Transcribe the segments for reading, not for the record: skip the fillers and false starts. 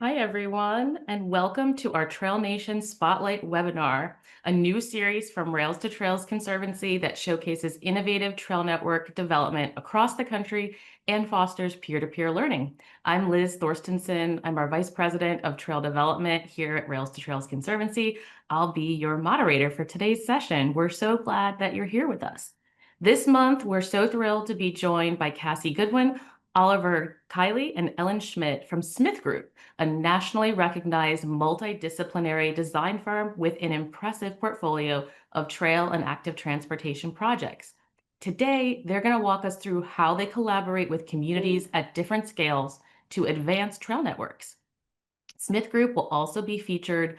Hi, everyone, and welcome to our TrailNation Spotlight webinar, a new series from Rails to Trails Conservancy that showcases innovative trail network development across the country and fosters peer-to-peer learning. I'm Liz Thorstensen. I'm our Vice President of Trail Development here at Rails to Trails Conservancy. I'll be your moderator for today's session. We're so glad that you're here with us. This month, we're so thrilled to be joined by Cassie Goodwin, Oliver Kiley, and Ellen Schmidt from SmithGroup, a nationally recognized multidisciplinary design firm with an impressive portfolio of trail and active transportation projects. Today, they're going to walk us through how they collaborate with communities at different scales to advance trail networks. SmithGroup will also be featured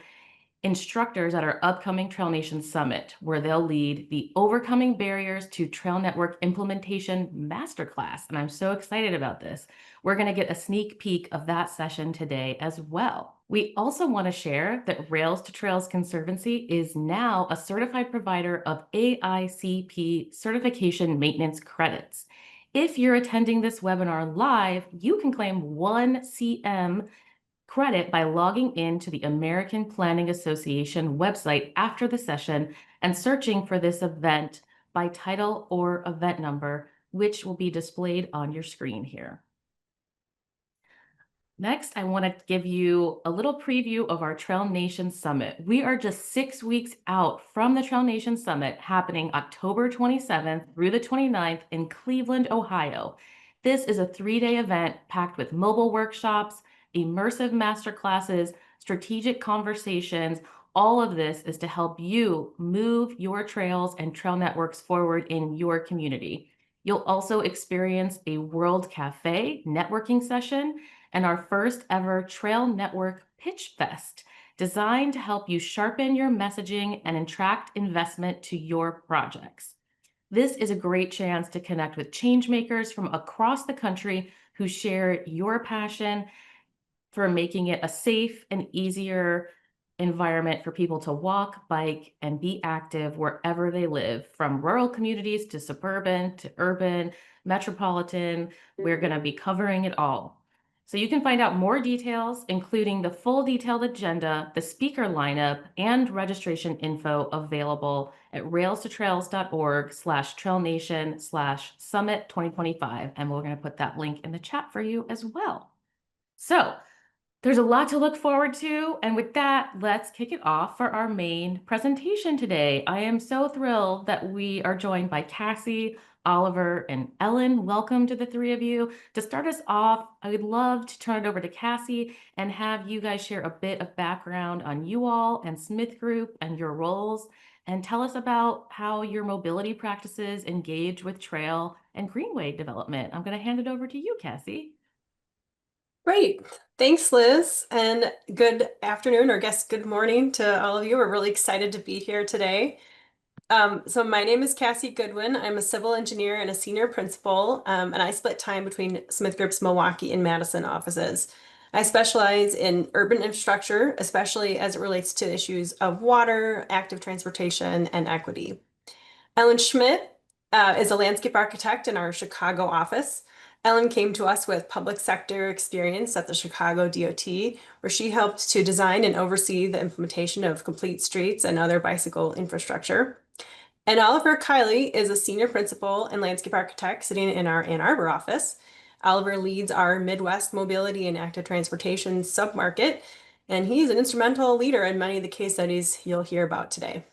instructors at our upcoming TrailNation Summit, where they'll lead the Overcoming Barriers to Trail Network Implementation Masterclass. And I'm so excited about this. We're going to get a sneak peek of that session today as well. We also want to share that Rails to Trails Conservancy is now a certified provider of AICP certification maintenance credits. If you're attending this webinar live, you can claim 1 CM credit by logging into the American Planning Association website after the session and searching for this event by title or event number, which will be displayed on your screen here. Next, I want to give you a little preview of our TrailNation Summit. We are just 6 weeks out from the TrailNation Summit happening October 27th through the 29th in Cleveland, Ohio. This is a 3-day event packed with mobile workshops, immersive masterclasses, strategic conversations. All of this is to help you move your trails and trail networks forward in your community. You'll also experience a World Cafe networking session and our first ever Trail Network Pitch Fest, designed to help you sharpen your messaging and attract investment to your projects. This is a great chance to connect with change makers from across the country who share your passion for making it a safe and easier environment for people to walk, bike, and be active wherever they live, from rural communities to suburban to urban, metropolitan. We're going to be covering it all. So you can find out more details, including the full detailed agenda, the speaker lineup, and registration info available at railstotrails.org/trailnation/summit 2025. And we're going to put that link in the chat for you as well. So there's a lot to look forward to. And with that, let's kick it off for our main presentation today. I am so thrilled that we are joined by Cassie, Oliver, and Ellen. Welcome to the three of you. To start us off, I would love to turn it over to Cassie and have you guys share a bit of background on you all and SmithGroup and your roles, and tell us about how your mobility practices engage with trail and greenway development. I'm going to hand it over to you, Cassie. Great. Thanks, Liz, and good afternoon, or I guess good morning to all of you. We're really excited to be here today. So my name is Cassie Goodwin. I'm a civil engineer and a senior principal, and I split time between SmithGroup's Milwaukee and Madison offices. I specialize in urban infrastructure, especially as it relates to issues of water, active transportation, and equity. Ellen Schmidt is a landscape architect in our Chicago office. Ellen came to us with public sector experience at the Chicago DOT, where she helped to design and oversee the implementation of complete streets and other bicycle infrastructure. And Oliver Kiley is a senior principal and landscape architect sitting in our Ann Arbor office. Oliver leads our Midwest mobility and active transportation submarket, and he's an instrumental leader in many of the case studies you'll hear about today.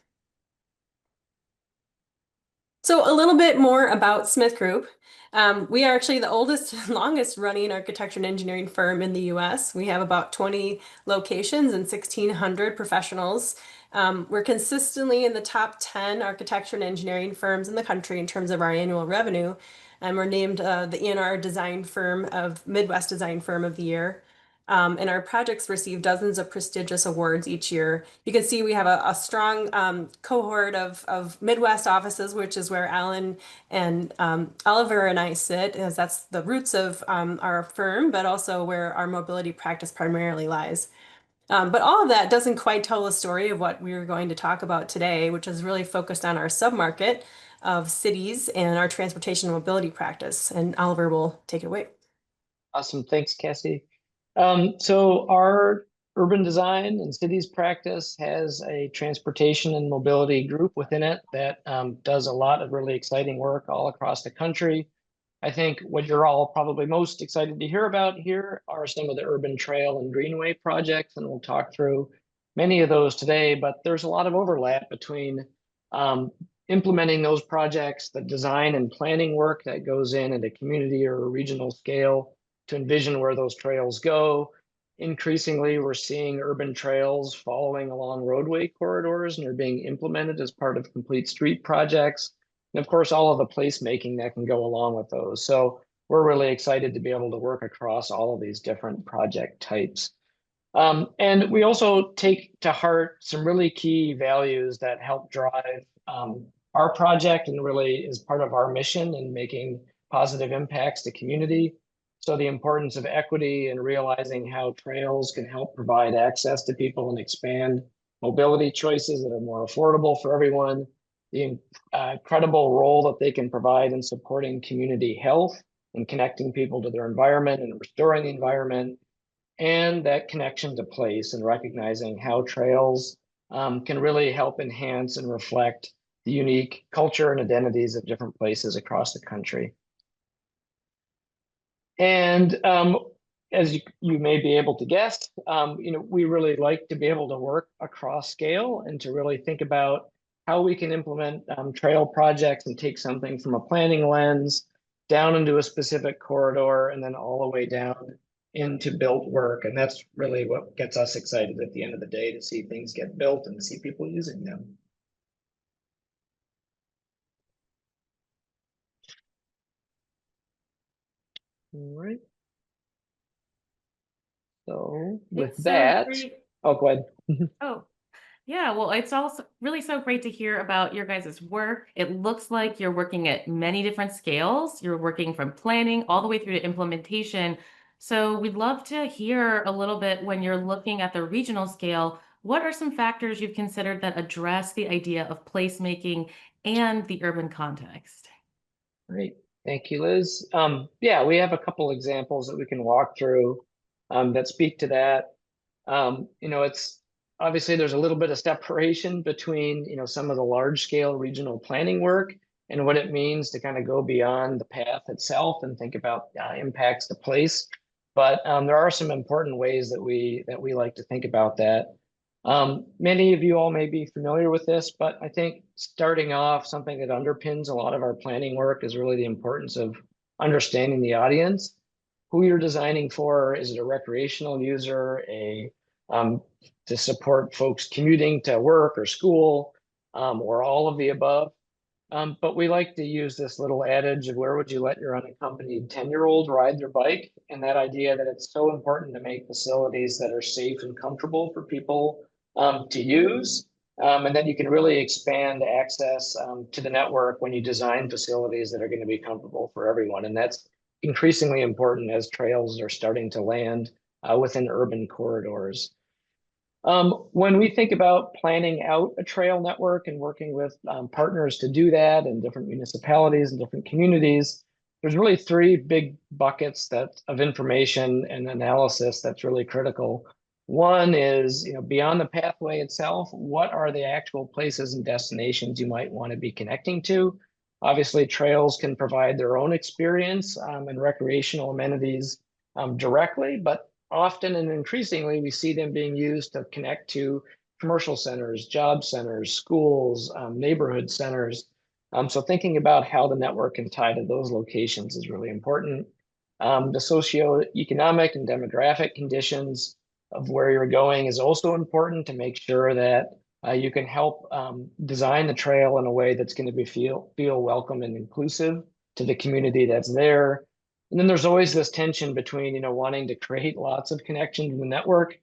So a little bit more about SmithGroup. We are actually the oldest and longest running architecture and engineering firm in the US. We have about 20 locations and 1,600 professionals. We're consistently in the top 10 architecture and engineering firms in the country in terms of our annual revenue. And we're named the ENR Design Firm of Midwest Design Firm of the Year. And our projects receive dozens of prestigious awards each year. You can see we have a strong cohort of Midwest offices, which is where Alan and Oliver and I sit, as that's the roots of our firm, but also where our mobility practice primarily lies. But all of that doesn't quite tell the story of what we're going to talk about today, which is really focused on our submarket of cities and our transportation and mobility practice. And Oliver will take it away. Awesome. Thanks, Cassie. So our urban design and cities practice has a transportation and mobility group within it that does a lot of really exciting work all across the country. I think what you're all probably most excited to hear about here are some of the urban trail and greenway projects, and we'll talk through many of those today, but there's a lot of overlap between um, implementing those projects, the design and planning work that goes in at a community or a regional scale to envision where those trails go. Increasingly, we're seeing urban trails following along roadway corridors and are being implemented as part of complete street projects. And of course, all of the placemaking that can go along with those. So we're really excited to be able to work across all of these different project types. And we also take to heart some really key values that help drive our project and really is part of our mission in making positive impacts to community. So the importance of equity and realizing how trails can help provide access to people and expand mobility choices that are more affordable for everyone. The incredible role that they can provide in supporting community health and connecting people to their environment and restoring the environment, and that connection to place and recognizing how trails can really help enhance and reflect the unique culture and identities of different places across the country. And as you may be able to guess, we really like to be able to work across scale and to really think about how we can implement trail projects and take something from a planning lens down into a specific corridor and then all the way down into built work. And that's really what gets us excited at the end of the day, to see things get built and see people using them. All right. So with It's so that, great. oh, go ahead. Oh, yeah. Well, it's also really so great to hear about your guys' work. It looks like you're working at many different scales. You're working from planning all the way through to implementation. So we'd love to hear a little bit when you're looking at the regional scale. What are some factors you've considered that address the idea of placemaking and the urban context? Great. Thank you, Liz. Yeah, we have a couple examples that we can walk through that speak to that. It's obviously there's a little bit of separation between, some of the large scale regional planning work and what it means to kind of go beyond the path itself and think about impacts to place. But there are some important ways that we like to think about that. Many of you all may be familiar with this, but I think starting off, something that underpins a lot of our planning work is really the importance of understanding the audience, who you're designing for. Is it a recreational user, to support folks commuting to work or school, or all of the above? But we like to use this little adage of, where would you let your unaccompanied 10-year-old ride their bike? And that idea that it's so important to make facilities that are safe and comfortable for people to use. And then you can really expand access to the network when you design facilities that are going to be comfortable for everyone. And that's increasingly important as trails are starting to land within urban corridors. When we think about planning out a trail network and working with partners to do that in different municipalities and different communities, there's really three big buckets of information and analysis that's really critical. One is, beyond the pathway itself, what are the actual places and destinations you might want to be connecting to? Obviously, trails can provide their own experience and recreational amenities directly, but often and increasingly, we see them being used to connect to commercial centers, job centers, schools, neighborhood centers. So thinking about how the network can tie to those locations is really important. The socioeconomic and demographic conditions of where you're going is also important, to make sure that you can help design the trail in a way that's going to feel welcome and inclusive to the community that's there. And then there's always this tension between, wanting to create lots of connections in the network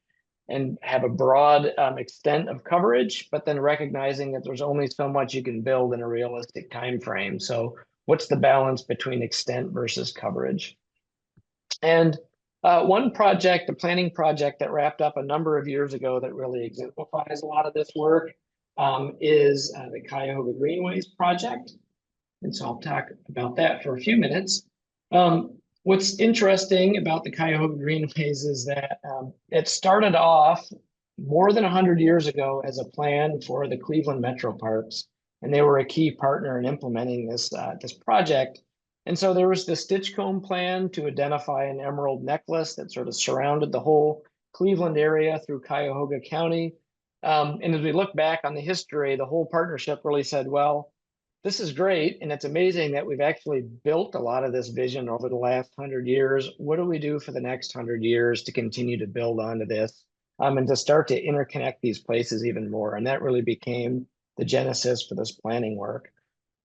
and have a broad extent of coverage, but then recognizing that there's only so much you can build in a realistic time frame. So what's the balance between extent versus coverage? And one project, a planning project that wrapped up a number of years ago that really exemplifies a lot of this work is the Cuyahoga Greenways project. And so I'll talk about that for a few minutes. What's interesting about the Cuyahoga Greenways is that it started off more than 100 years ago as a plan for the Cleveland Metro Parks, and they were a key partner in implementing this project. And so there was the Stitchcomb plan to identify an emerald necklace that sort of surrounded the whole Cleveland area through Cuyahoga County. And as we look back on the history, the whole partnership really said, well, this is great, and it's amazing that we've actually built a lot of this vision over the last 100 years. What do we do for the next 100 years to continue to build onto this, and to start to interconnect these places even more? And that really became the genesis for this planning work.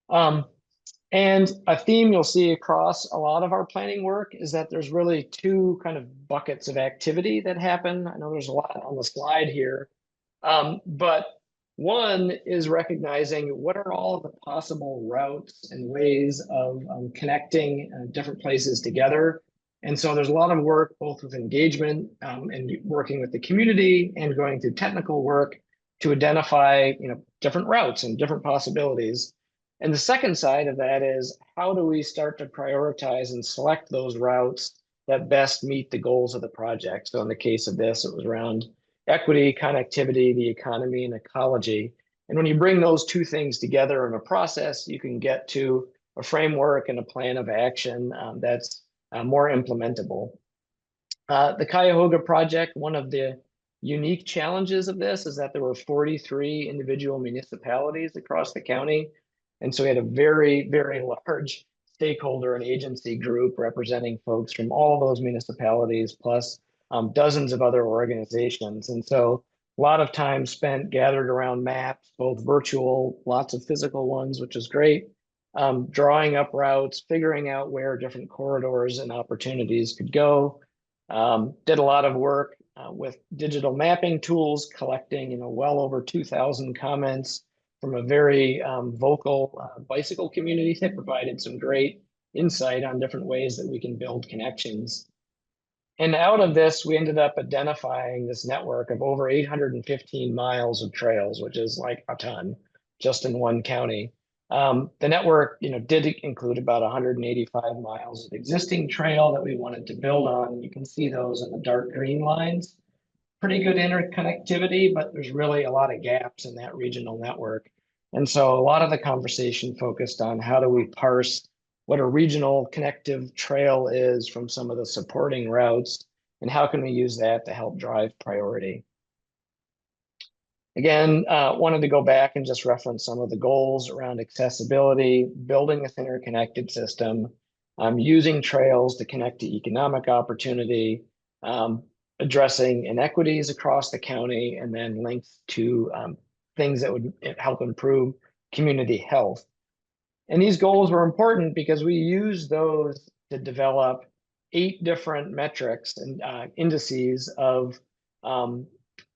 And a theme you'll see across a lot of our planning work is that there's really two kind of buckets of activity that happen. I know there's a lot on the slide here, but one is recognizing what are all of the possible routes and ways of connecting different places together. And so there's a lot of work both with engagement and working with the community and going through technical work to identify different routes and different possibilities. And the second side of that is how do we start to prioritize and select those routes that best meet the goals of the project? So in the case of this, it was around equity, connectivity, the economy, and ecology. And when you bring those two things together in a process, you can get to a framework and a plan of action that's more implementable. The Cuyahoga project, one of the unique challenges of this is that there were 43 individual municipalities across the county. And so we had a very, very large stakeholder and agency group representing folks from all of those municipalities, plus dozens of other organizations. And so a lot of time spent gathered around maps, both virtual, lots of physical ones, which is great, drawing up routes, figuring out where different corridors and opportunities could go. Did a lot of work with digital mapping tools, collecting well over 2,000 comments from a very vocal bicycle community that provided some great insight on different ways that we can build connections. And out of this, we ended up identifying this network of over 815 miles of trails, which is like a ton just in one county. The network, did include about 185 miles of existing trail that we wanted to build on. You can see those in the dark green lines. Pretty good interconnectivity, but there's really a lot of gaps in that regional network. And so a lot of the conversation focused on how do we parse what a regional connective trail is from some of the supporting routes, and how can we use that to help drive priority. Again, wanted to go back and just reference some of the goals around accessibility, building this interconnected system, using trails to connect to economic opportunity, addressing inequities across the county, and then links to things that would help improve community health. And these goals were important because we use those to develop 8 different metrics and indices of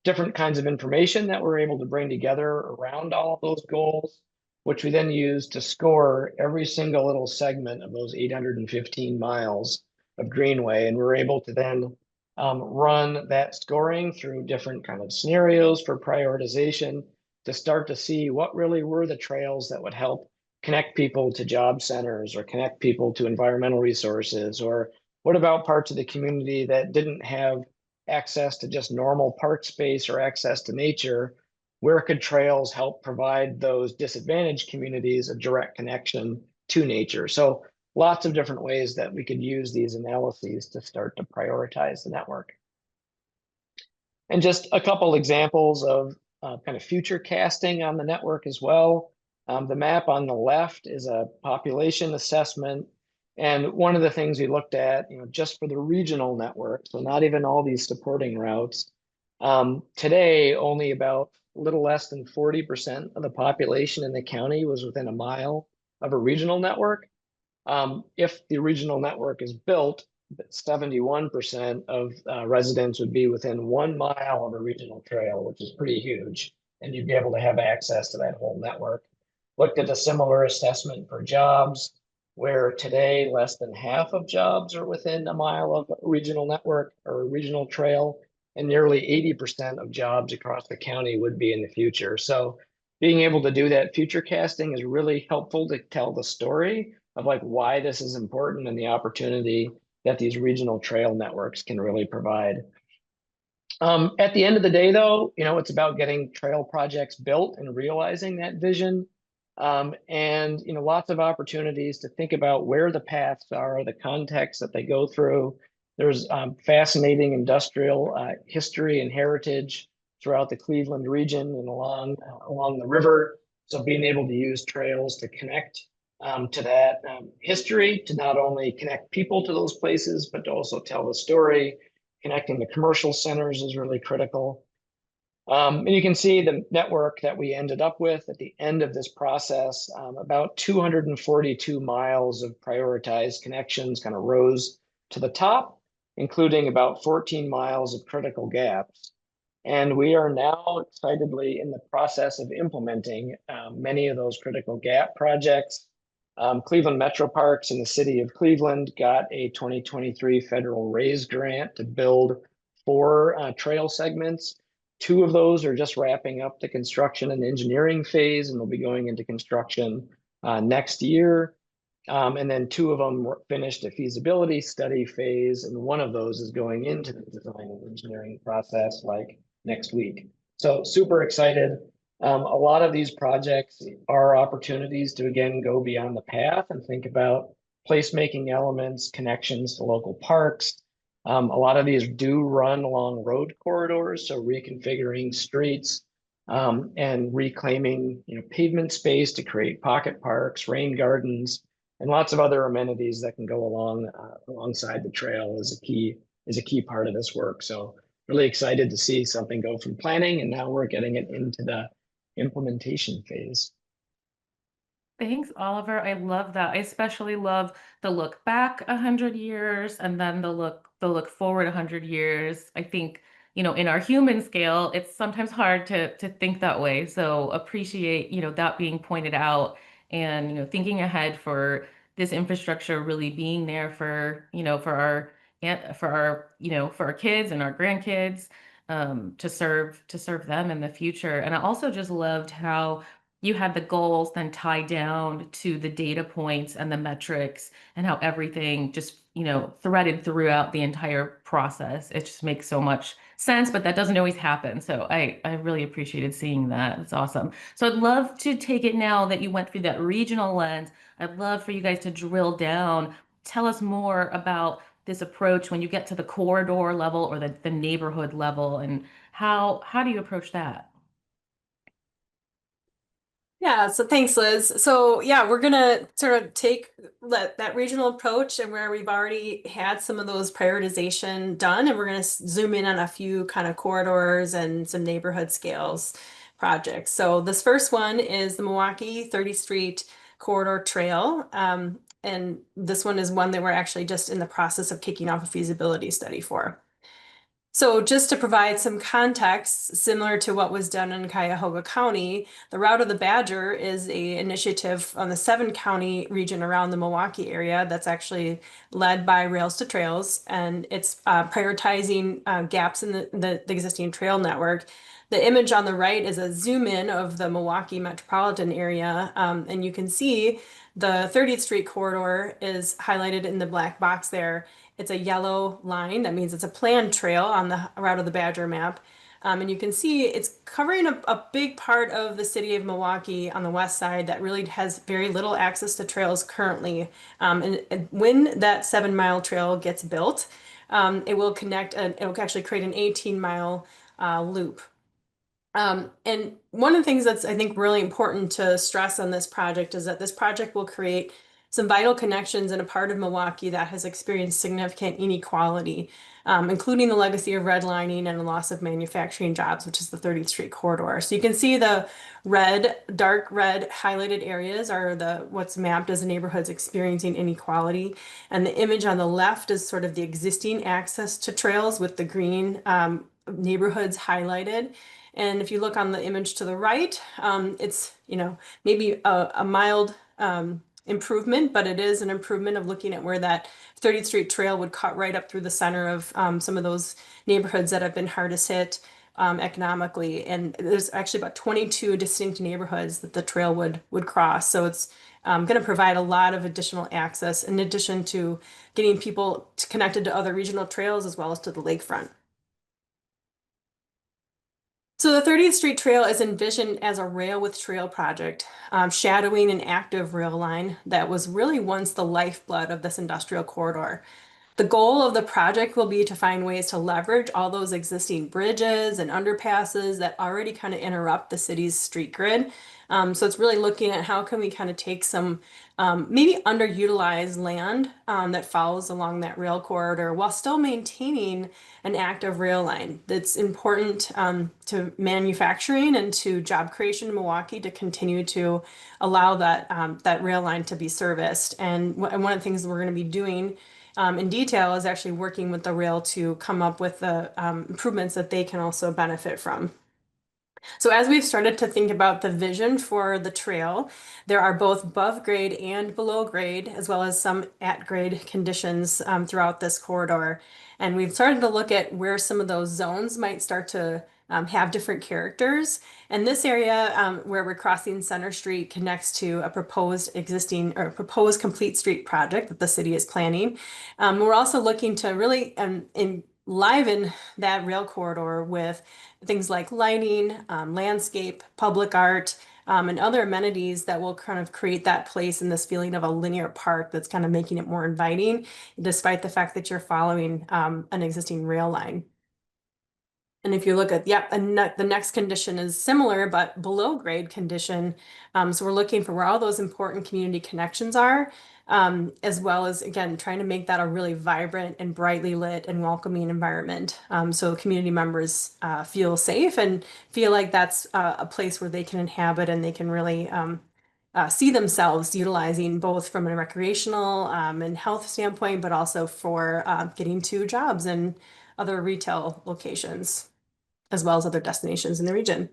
different kinds of information that we're able to bring together around all of those goals, which we then use to score every single little segment of those 815 miles of Greenway. And we're able to then run that scoring through different kind of scenarios for prioritization to start to see what really were the trails that would help connect people to job centers or connect people to environmental resources, or what about parts of the community that didn't have access to just normal park space or access to nature? Where could trails help provide those disadvantaged communities a direct connection to nature? So lots of different ways that we could use these analyses to start to prioritize the network. And just a couple examples of kind of future casting on the network as well. The map on the left is a population assessment. And one of the things we looked at, just for the regional network, so not even all these supporting routes, today only about a little less than 40% of the population in the county was within a mile of a regional network. If the regional network is built, 71% of residents would be within 1 mile of a regional trail, which is pretty huge. And you'd be able to have access to that whole network. Looked at a similar assessment for jobs, where today less than half of jobs are within a mile of a regional network or a regional trail, and nearly 80% of jobs across the county would be in the future. So being able to do that future casting is really helpful to tell the story of like why this is important and the opportunity that these regional trail networks can really provide. At the end of the day, though, it's about getting trail projects built and realizing that vision. And lots of opportunities to think about where the paths are, the context that they go through. There's fascinating industrial history and heritage throughout the Cleveland region and along the river. So being able to use trails to connect to that history, to not only connect people to those places, but to also tell the story. Connecting the commercial centers is really critical. And you can see the network that we ended up with at the end of this process, about 242 miles of prioritized connections kind of rose to the top, including about 14 miles of critical gaps. And we are now excitedly in the process of implementing many of those critical gap projects. Cleveland Metro Parks and the city of Cleveland got a 2023 federal RAISE grant to build 4 trail segments. 2 of those are just wrapping up the construction and engineering phase and will be going into construction next year. And then 2 of them were finished a feasibility study phase, and 1 of those is going into the design and engineering process like next week. So super excited. A lot of these projects are opportunities to, again, go beyond the path and think about placemaking elements, connections to local parks. A lot of these do run along road corridors, so reconfiguring streets and reclaiming pavement space to create pocket parks, rain gardens, and lots of other amenities that can go alongside the trail is a key part of this work. So really excited to see something go from planning, and now we're getting it into the implementation phase. Thanks, Oliver. I love that. I especially love the look back 100 years and then the look forward 100 years. I think, in our human scale, it's sometimes hard to think that way. So appreciate, that being pointed out and, thinking ahead for this infrastructure really being there for, for our kids and our grandkids, to serve them in the future. And I also just loved how you had the goals then tied down to the data points and the metrics and how everything just, threaded throughout the entire process. It just makes so much sense, but that doesn't always happen. So I really appreciated seeing that. It's awesome. So I'd love to take it now that you went through that regional lens. I'd love for you guys to drill down. Tell us more about this approach when you get to the corridor level or the neighborhood level, and how do you approach that? Yeah, so thanks, Liz. So yeah, we're gonna sort of take that regional approach and where we've already had some of those prioritization done, and we're gonna zoom in on a few kind of corridors and some neighborhood scales projects. So this first one is the Milwaukee 30th Street Corridor Trail. And this one is one that we're actually just in the process of kicking off a feasibility study for. So just to provide some context, similar to what was done in Cuyahoga County, the Route of the Badger is a initiative on the 7-county region around the Milwaukee area that's actually led by Rails to Trails, and it's prioritizing gaps in the existing trail network. The image on the right is a zoom in of the Milwaukee metropolitan area, and you can see the 30th Street corridor is highlighted in the black box there. It's a yellow line. That means it's a planned trail on the Route of the Badger map. And you can see it's covering a big part of the city of Milwaukee on the west side that really has very little access to trails currently. And when that 7-mile trail gets built, it will it will actually create an 18-mile loop. And one of the things that's, I think, really important to stress on this project is that this project will create some vital connections in a part of Milwaukee that has experienced significant inequality, including the legacy of redlining and the loss of manufacturing jobs, which is the 30th Street corridor. So you can see the dark red highlighted areas are what's mapped as the neighborhoods experiencing inequality. And the image on the left is sort of the existing access to trails with the green neighborhoods highlighted. And if you look on the image to the right, it's, maybe a mild improvement, but it is an improvement of looking at where that 30th Street trail would cut right up through the center of some of those neighborhoods that have been hardest hit. economically. And there's actually about 22 distinct neighborhoods that the trail would cross. So it's going to provide a lot of additional access in addition to getting people connected to other regional trails as well as to the lakefront. So the 30th Street Trail is envisioned as a rail with trail project, shadowing an active rail line that was really once the lifeblood of this industrial corridor. The goal of the project will be to find ways to leverage all those existing bridges and underpasses that already kind of interrupt the city's street grid. So it's really looking at how can we kind of take some maybe underutilized land that follows along that rail corridor while still maintaining an active rail line that's important to manufacturing and to job creation in Milwaukee to continue to allow that rail line to be serviced. And one of the things we're going to be doing in detail is actually working with the rail to come up with the improvements that they can also benefit from. So as we've started to think about the vision for the trail, there are both above grade and below grade, as well as some at grade conditions throughout this corridor. And we've started to look at where some of those zones might start to have different characters. And this area where we're crossing Center Street connects to a proposed complete street project that the city is planning. We're also looking to really enliven that rail corridor with things like lighting, landscape, public art, and other amenities that will kind of create that place and this feeling of a linear park that's kind of making it more inviting, despite the fact that you're following an existing rail line. And if you look at, the next condition is similar, but below grade condition. So we're looking for where all those important community connections are, as well as, again, trying to make that a really vibrant and brightly lit and welcoming environment. So community members feel safe and feel like that's a place where they can inhabit and they can really see themselves utilizing both from a recreational and health standpoint, but also for getting to jobs and other retail locations, as well as other destinations in the region.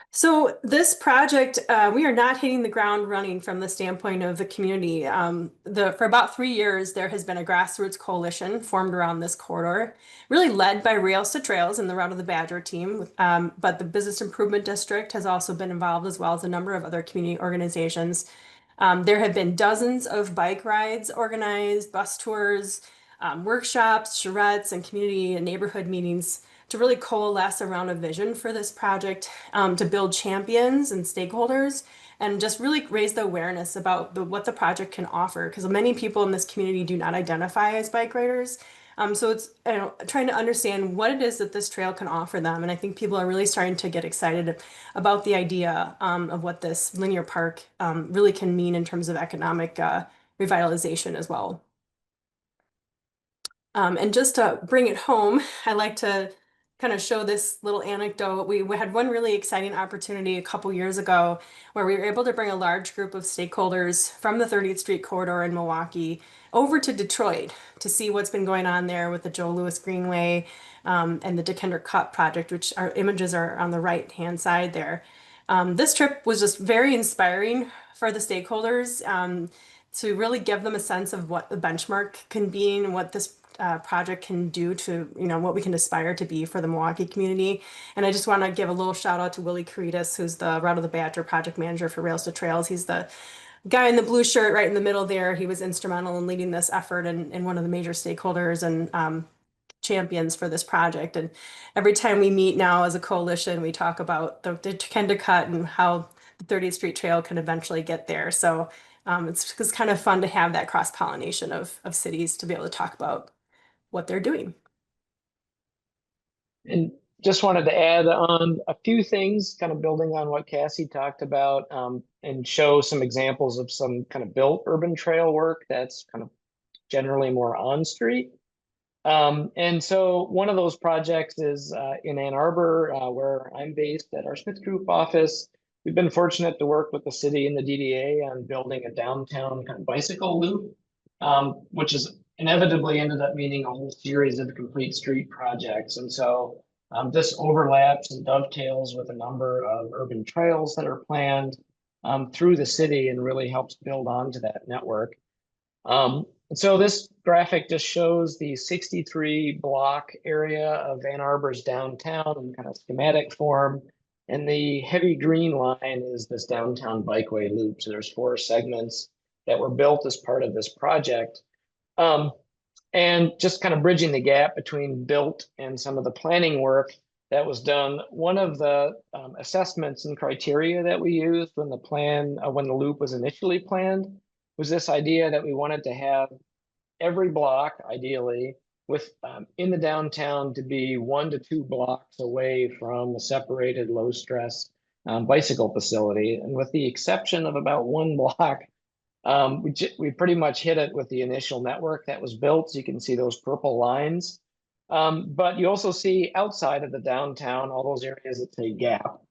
So this project, we are not hitting the ground running from the standpoint of the community. For about 3 years, there has been a grassroots coalition formed around this corridor, really led by Rails to Trails and the Route of the Badger team. But the Business Improvement District has also been involved, as well as a number of other community organizations. There have been dozens of bike rides organized, bus tours, workshops, charrettes, and community and neighborhood meetings to really coalesce around a vision for this project, to build champions and stakeholders, and just really raise the awareness about what the project can offer, because many people in this community do not identify as bike riders. So it's trying to understand what it is that this trail can offer them. And I think people are really starting to get excited about the idea of what this linear park really can mean in terms of economic revitalization as well. And just to bring it home, I like to kind of show this little anecdote. We had one really exciting opportunity a couple years ago where we were able to bring a large group of stakeholders from the 30th Street corridor in Milwaukee over to Detroit to see what's been going on there with the Joe Louis Greenway and the Dequindre Cut project, which our images are on the right-hand side there. This trip was just very inspiring for the stakeholders to really give them a sense of what the benchmark can be and what this project can do to, what we can aspire to be for the Milwaukee community. And I just want to give a little shout out to Willie Caritas, who's the Route of the Badger project manager for Rails to Trails. He's the guy in the blue shirt right in the middle there. He was instrumental in leading this effort and one of the major stakeholders and champions for this project. And every time we meet now as a coalition, we talk about the Dequindre Cut and how the 30th Street Trail can eventually get there. So it's kind of fun to have that cross-pollination of cities to be able to talk about what they're doing. And just wanted to add on a few things, kind of building on what Cassie talked about, and show some examples of some kind of built urban trail work that's kind of generally more on street. And so one of those projects is in Ann Arbor, where I'm based at our SmithGroup office. We've been fortunate to work with the city and the DDA on building a downtown kind of bicycle loop, which is inevitably ended up meaning a whole series of complete street projects. And so this overlaps and dovetails with a number of urban trails that are planned through the city and really helps build onto that network. And so this graphic just shows the 63 block area of Ann Arbor's downtown in kind of schematic form. And the heavy green line is this downtown bikeway loop. So there's 4 segments that were built as part of this project. And just kind of bridging the gap between built and some of the planning work that was done. One of the assessments and criteria that we used when the loop was initially planned was this idea that we wanted to have every block, ideally, with in the downtown to be 1 to 2 blocks away from a separated low stress bicycle facility. And with the exception of about 1 block, we pretty much hit it with the initial network that was built. So you can see those purple lines. But you also see outside of the downtown, all those areas that say gap.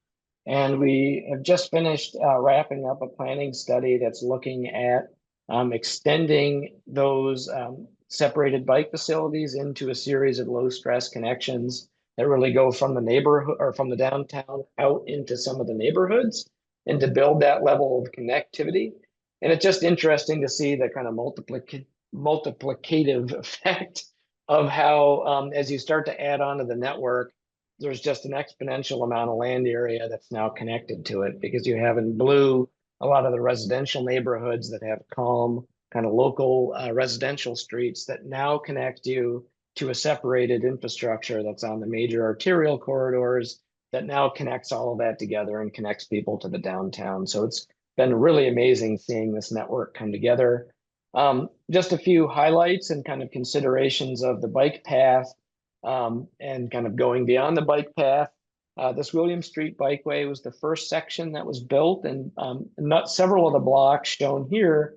And we have just finished wrapping up a planning study that's looking at extending those separated bike facilities into a series of low stress connections that really go from the neighborhood or from the downtown out into some of the neighborhoods, and to build that level of connectivity. And it's just interesting to see the kind of multiplicative effect of how, as you start to add on to the network, there's just an exponential amount of land area that's now connected to it, because you have in blue a lot of the residential neighborhoods that have calm kind of local residential streets that now connect you to a separated infrastructure that's on the major arterial corridors that now connects all of that together and connects people to the downtown. So it's been really amazing seeing this network come together. Just a few highlights and kind of considerations of the bike path, and kind of going beyond the bike path. This William Street Bikeway was the first section that was built, and not several of the blocks shown here,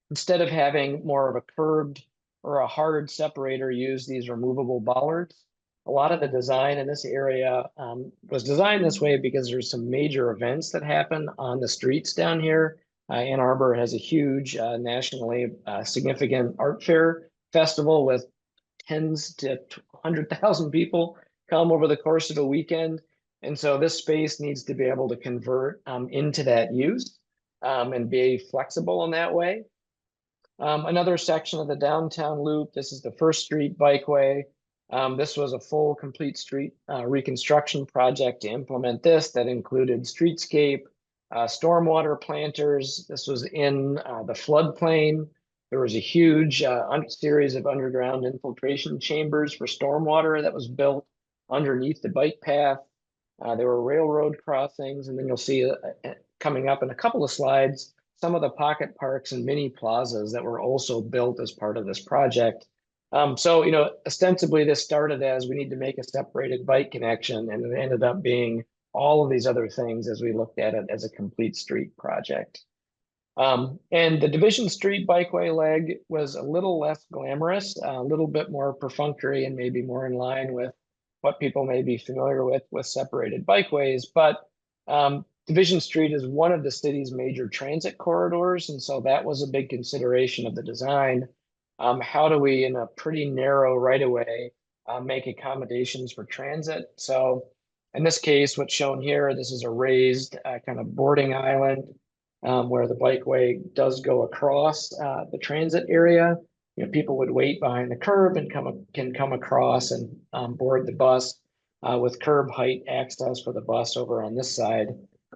instead of having more of a curved or a hard separator, use these removable bollards. A lot of the design in this area was designed this way because there's some major events that happen on the streets down here. Ann Arbor has a huge nationally significant art fair festival with tens to 100,000 people come over the course of a weekend. And so this space needs to be able to convert into that use and be flexible in that way. Another section of the downtown loop, this is the First Street Bikeway. This was a full complete street reconstruction project to implement this that included streetscape, stormwater planters. This was in the floodplain. There was a huge series of underground infiltration chambers for stormwater that was built underneath the bike path. There were railroad crossings, and then you'll see coming up in a couple of slides, some of the pocket parks and mini plazas that were also built as part of this project. So, ostensibly this started as we need to make a separated bike connection, and it ended up being all of these other things as we looked at it as a complete street project. And the Division Street Bikeway leg was a little less glamorous, a little bit more perfunctory, and maybe more in line with what people may be familiar with separated bikeways. But Division Street is one of the city's major transit corridors, and so that was a big consideration of the design. How do we, in a pretty narrow right-of-way, make accommodations for transit? So in this case, what's shown here, this is a raised kind of boarding island where the bikeway does go across the transit area. People would wait behind the curb and can come across and board the bus with curb height access for the bus over on this side.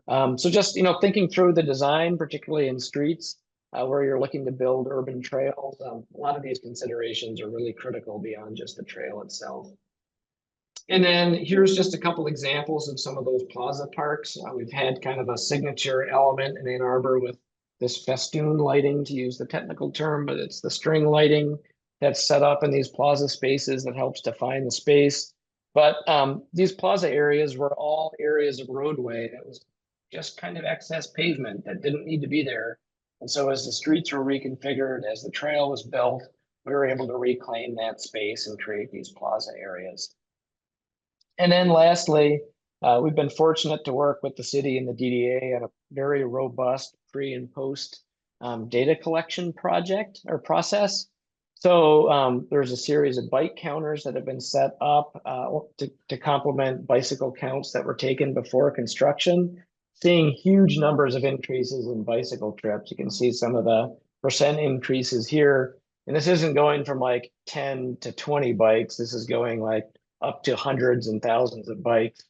So just, thinking through the design, particularly in streets where you're looking to build urban trails, a lot of these considerations are really critical beyond just the trail itself. And then here's just a couple examples of some of those plaza parks. We've had kind of a signature element in Ann Arbor with this festoon lighting, to use the technical term, but it's the string lighting that's set up in these plaza spaces that helps define the space. But these plaza areas were all areas of roadway that was just kind of excess pavement that didn't need to be there. And so as the streets were reconfigured, as the trail was built, we were able to reclaim that space and create these plaza areas. And then lastly, we've been fortunate to work with the city and the DDA on a very robust pre and post data collection project or process. So there's a series of bike counters that have been set up to complement bicycle counts that were taken before construction, seeing huge numbers of increases in bicycle trips. You can see some of the percent increases here. And this isn't going from like 10 to 20 bikes. This is going like up to hundreds and thousands of bikes.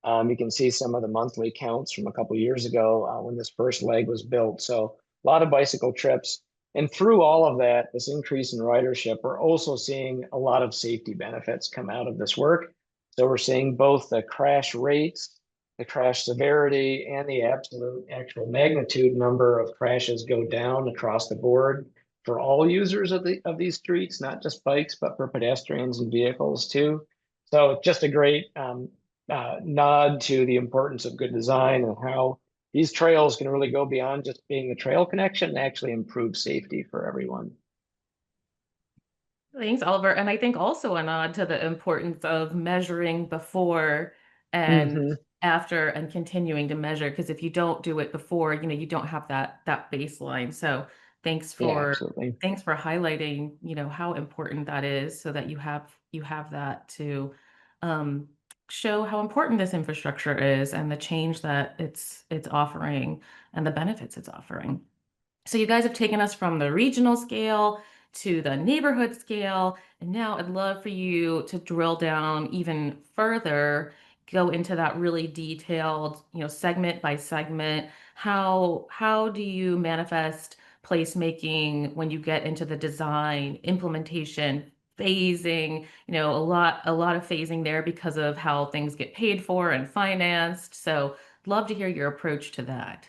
You can see some of the monthly counts from a couple years ago when this first leg was built. So a lot of bicycle trips. And through all of that, this increase in ridership, we're also seeing a lot of safety benefits come out of this work. So we're seeing both the crash rates, the crash severity, and the absolute actual magnitude number of crashes go down across the board for all users of these streets, not just bikes, but for pedestrians and vehicles too. So just a great nod to the importance of good design and how these trails can really go beyond just being a trail connection and actually improve safety for everyone. Thanks, Oliver. And I think also a nod to the importance of measuring before and after and continuing to measure, because if you don't do it before, you don't have that baseline. So thanks Yeah, for absolutely. highlighting, how important that is so that you have that to show how important this infrastructure is and the change that it's offering and the benefits it's offering. So you guys have taken us from the regional scale to the neighborhood scale, and now I'd love for you to drill down even further, go into that really detailed, segment by segment. How do you manifest placemaking when you get into the design, implementation, phasing, a lot of phasing there because of how things get paid for and financed. So love to hear your approach to that.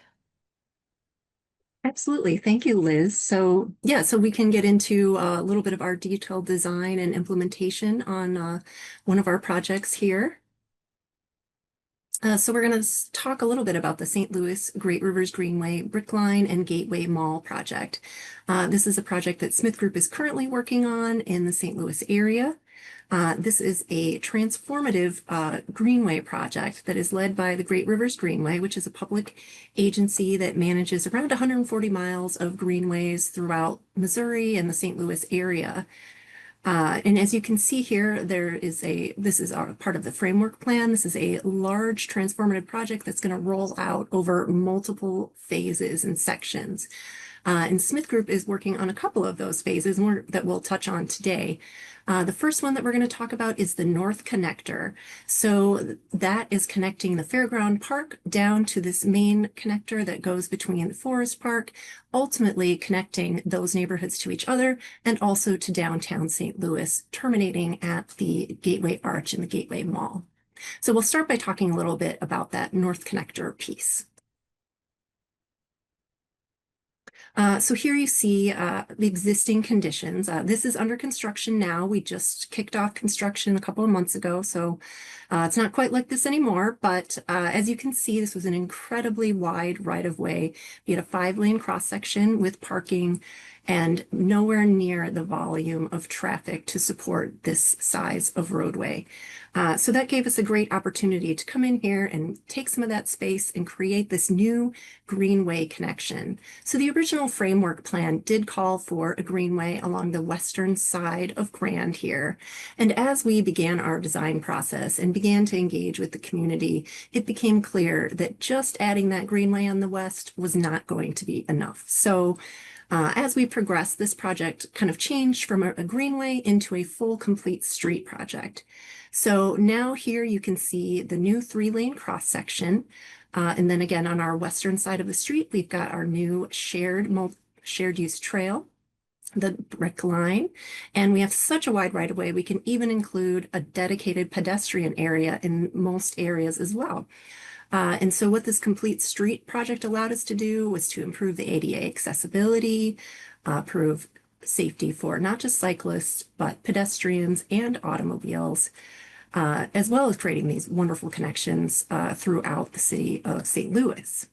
Absolutely. Thank you, Liz. So yeah, so we can get into a little bit of our detailed design and implementation on one of our projects here. So we're going to talk a little bit about the St. Louis Great Rivers Greenway Brickline and Gateway Mall project. This is a project that SmithGroup is currently working on in the St. Louis area. This is a transformative greenway project that is led by the Great Rivers Greenway, which is a public agency that manages around 140 miles of greenways throughout Missouri and the St. Louis area. And as you can see here, this is part of the framework plan. This is a large transformative project that's going to roll out over multiple phases and sections. And SmithGroup is working on a couple of those phases that we'll touch on today. The first one that we're going to talk about is the North Connector. So that is connecting the Fairground Park down to this main connector that goes between the Forest Park, ultimately connecting those neighborhoods to each other and also to downtown St. Louis, terminating at the Gateway Arch and the Gateway Mall. So we'll start by talking a little bit about that North Connector piece. So here you see the existing conditions. This is under construction now. We just kicked off construction a couple of months ago, so it's not quite like this anymore. But as you can see, this was an incredibly wide right-of-way. We had a 5-lane cross-section with parking and nowhere near the volume of traffic to support this size of roadway. So that gave us a great opportunity to come in here and take some of that space and create this new greenway connection. So the original framework plan did call for a greenway along the western side of Grand here. And as we began our design process and began to engage with the community, it became clear that just adding that greenway on the west was not going to be enough. So as we progressed, this project kind of changed from a greenway into a full complete street project. So now here you can see the new 3-lane cross section. And then again, on our western side of the street, we've got our new shared use trail, the brick line, and we have such a wide right of way, we can even include a dedicated pedestrian area in most areas as well. And so what this complete street project allowed us to do was to improve the ADA accessibility, improve safety for not just cyclists, but pedestrians and automobiles, as well as creating these wonderful connections throughout the city of St. Louis.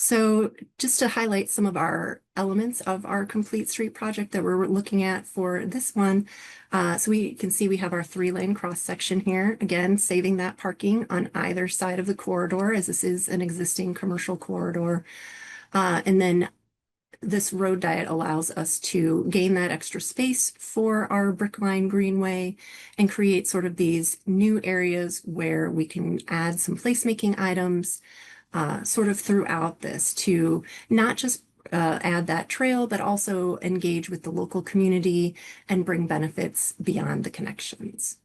So just to highlight some of our elements of our complete street project that we're looking at for this one, so we can see we have our 3-lane cross section here, again, saving that parking on either side of the corridor, as this is an existing commercial corridor. And then this road diet allows us to gain that extra space for our brickline greenway and create sort of these new areas where we can add some placemaking items, sort of throughout this to not just add that trail, but also engage with the local community and bring benefits beyond the connections.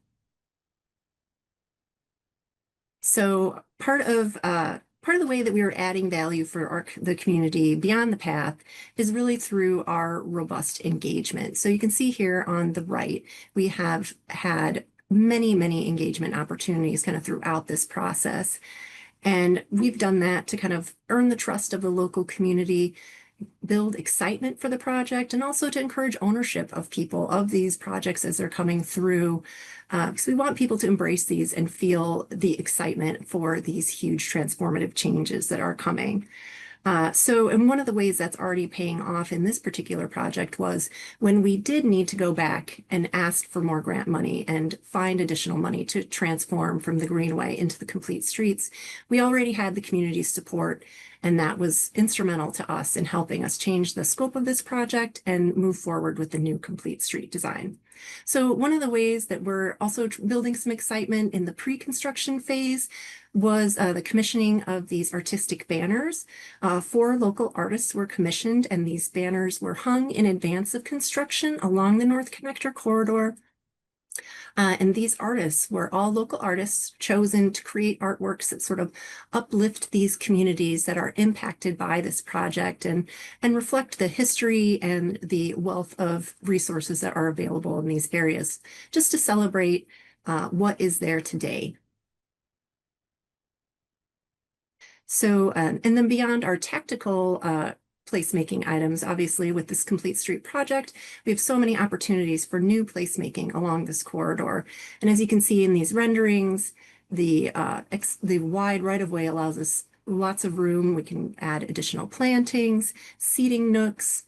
So part of the way that we are adding value for the community beyond the path is really through our robust engagement. So you can see here on the right, we have had many engagement opportunities kind of throughout this process. And we've done that to kind of earn the trust of the local community, build excitement for the project, and also to encourage ownership of people of these projects as they're coming through. Because we want people to embrace these and feel the excitement for these huge transformative changes that are coming. And one of the ways that's already paying off in this particular project was when we did need to go back and ask for more grant money and find additional money to transform from the Greenway into the complete streets, we already had the community's support, and that was instrumental to us in helping us change the scope of this project and move forward with the new complete street design. So one of the ways that we're also building some excitement in the pre-construction phase was the commissioning of these artistic banners. 4 local artists were commissioned, and these banners were hung in advance of construction along the North Connector corridor. And these artists were all local artists chosen to create artworks that sort of uplift these communities that are impacted by this project and reflect the history and the wealth of resources that are available in these areas, just to celebrate what is there today. So, and then beyond our tactical placemaking items, obviously with this complete street project, we have so many opportunities for new placemaking along this corridor. And as you can see in these renderings, the wide right-of-way allows us lots of room. We can add additional plantings, seating nooks,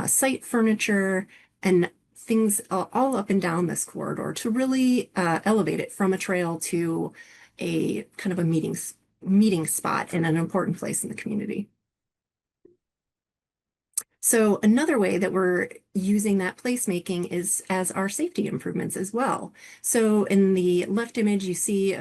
site furniture, and things all up and down this corridor to really elevate it from a trail to a kind of a meeting spot and an important place in the community. So another way that we're using that placemaking is as our safety improvements as well. So in the left image, you see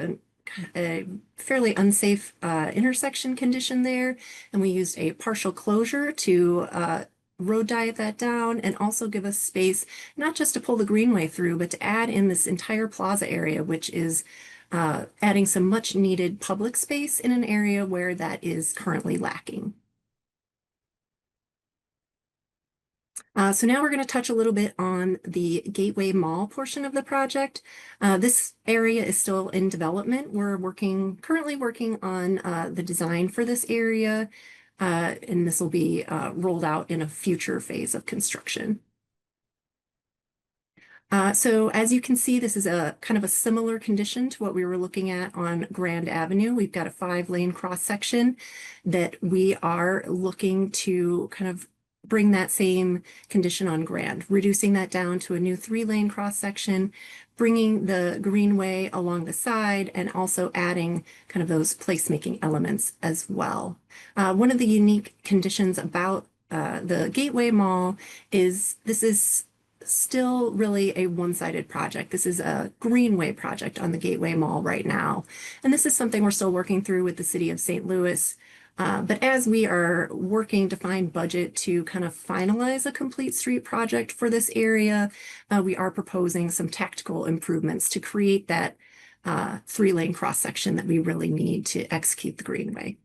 a fairly unsafe intersection condition there, and we used a partial closure to road diet that down and also give us space not just to pull the Greenway through, but to add in this entire plaza area, which is adding some much needed public space in an area where that is currently lacking. So now we're going to touch a little bit on the Gateway Mall portion of the project. This area is still in development. We're currently working on the design for this area, and this will be rolled out in a future phase of construction. So as you can see, this is a kind of a similar condition to what we were looking at on Grand Avenue. We've got a 5-lane cross section that we are looking to kind of bring that same condition on Grand, reducing that down to a new 3-lane cross section, bringing the Greenway along the side, and also adding kind of those placemaking elements as well. One of the unique conditions about the Gateway Mall is this is still really a one-sided project. This is a Greenway project on the Gateway Mall right now. And this is something we're still working through with the city of St. Louis. But as we are working to find budget to kind of finalize a complete street project for this area, we are proposing some tactical improvements to create that 3-lane cross-section that we really need to execute the Greenway.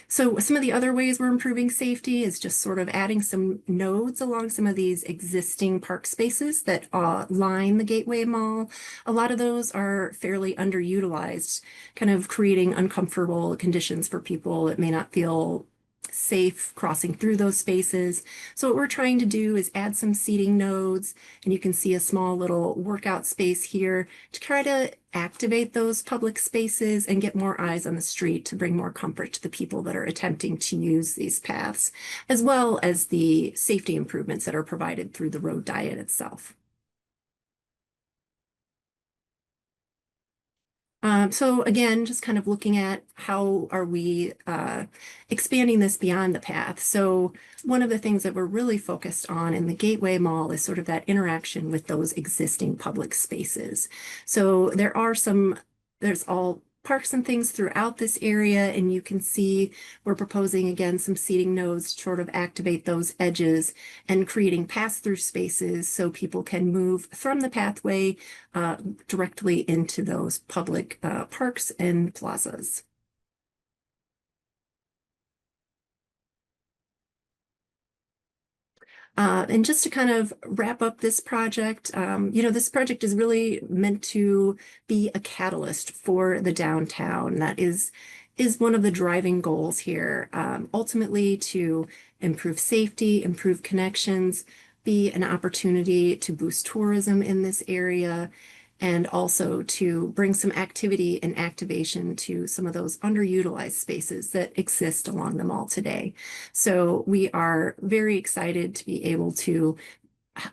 So some of the other ways we're improving safety is just sort of adding some nodes along some of these existing park spaces that line the Gateway Mall. A lot of those are fairly underutilized, kind of creating uncomfortable conditions for people that may not feel safe crossing through those spaces. So what we're trying to do is add some seating nodes, and you can see a small little workout space here to try to activate those public spaces and get more eyes on the street to bring more comfort to the people that are attempting to use these paths, as well as the safety improvements that are provided through the road diet itself. So again, just kind of looking at how are we expanding this beyond the path. So one of the things that we're really focused on in the Gateway Mall is sort of that interaction with those existing public spaces. So there's parks and things throughout this area, and you can see we're proposing again some seating nodes to sort of activate those edges and creating pass-through spaces so people can move from the pathway directly into those public parks and plazas. And just to kind of wrap up this project, this project is really meant to be a catalyst for the downtown. That is one of the driving goals here. Ultimately, to improve safety, improve connections, be an opportunity to boost tourism in this area, and also to bring some activity and activation to some of those underutilized spaces that exist along the mall today. So we are very excited to be able to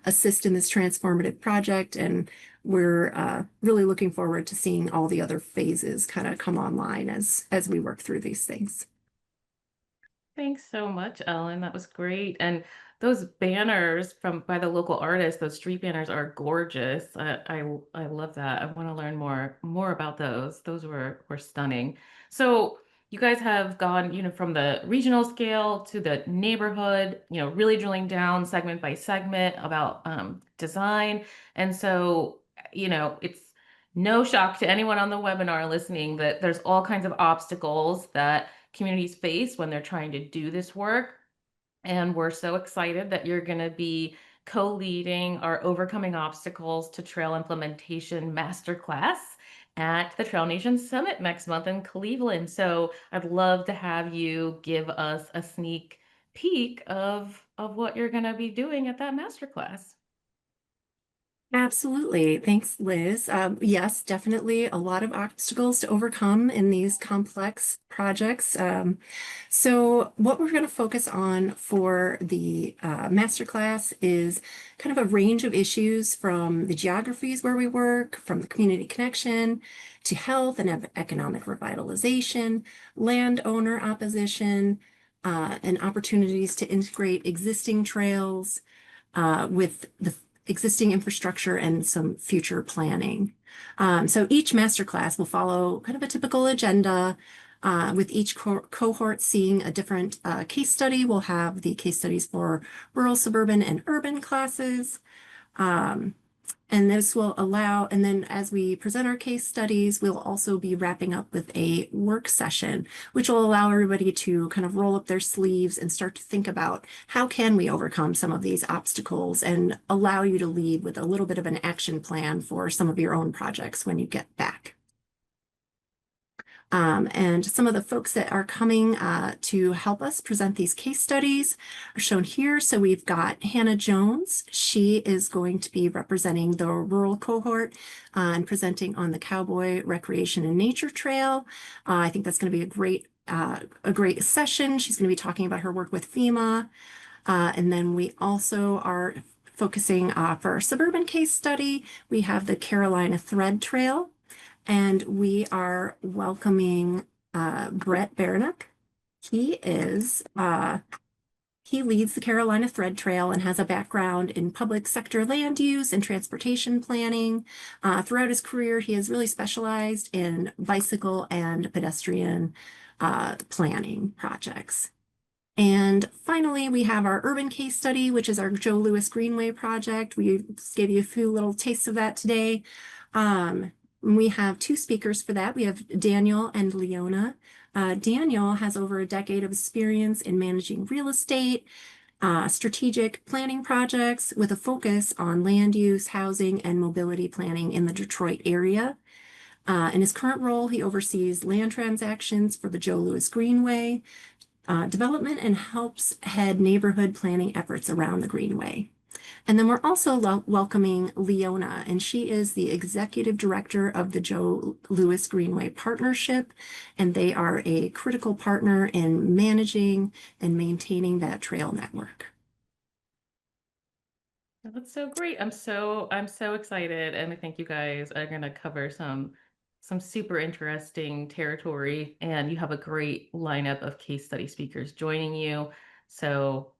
assist in this transformative project, and we're really looking forward to seeing all the other phases kind of come online as we work through these things. Thanks so much, Ellen. That was great. And those banners by the local artists, those street banners are gorgeous. I love that. I want to learn more about those. Those were stunning. So you guys have gone, from the regional scale to the neighborhood, really drilling down segment by segment about design. And so, it's no shock to anyone on the webinar listening that there's all kinds of obstacles that communities face when they're trying to do this work. And we're so excited that you're going to be co-leading our Overcoming Obstacles to Trail Implementation Masterclass at the Trail Nation Summit next month in Cleveland. So I'd love to have you give us a sneak peek of what you're going to be doing at that masterclass. Absolutely. Thanks, Liz. Yes, definitely a lot of obstacles to overcome in these complex projects. So what we're going to focus on for the masterclass is kind of a range of issues from the geographies where we work, from the community connection to health and economic revitalization, landowner opposition, and opportunities to integrate existing trails with the existing infrastructure and some future planning. So each masterclass will follow kind of a typical agenda, with each cohort seeing a different case study. We'll have the case studies for rural, suburban, and urban classes. And this will allow, and then as we present our case studies, we'll also be wrapping up with a work session, which will allow everybody to kind of roll up their sleeves and start to think about how can we overcome some of these obstacles, and allow you to leave with a little bit of an action plan for some of your own projects when you get back. And some of the folks that are coming to help us present these case studies are shown here. So we've got Hannah Jones. She is going to be representing the rural cohort and presenting on the Cowboy Recreation and Nature Trail. I think that's going to be a great session. She's going to be talking about her work with FEMA. And then we also are focusing for our suburban case study. We have the Carolina Thread Trail. And we are welcoming Brett Baranek. He leads the Carolina Thread Trail and has a background in public sector land use and transportation planning. Throughout his career, he has really specialized in bicycle and pedestrian planning projects. And finally, we have our urban case study, which is our Joe Louis Greenway project. We gave you a few little tastes of that today. We have two speakers for that. We have Daniel and Leona. Daniel has over a decade of experience in managing real estate, strategic planning projects with a focus on land use, housing, and mobility planning in the Detroit area. In his current role, he oversees land transactions for the Joe Louis Greenway development and helps head neighborhood planning efforts around the Greenway. And then we're also welcoming Leona, and she is the executive director of the Joe Louis Greenway Partnership, and they are a critical partner in managing and maintaining that trail network. That's so great. I'm so excited, and I think you guys are going to cover some super interesting territory, and you have a great lineup of case study speakers joining you. So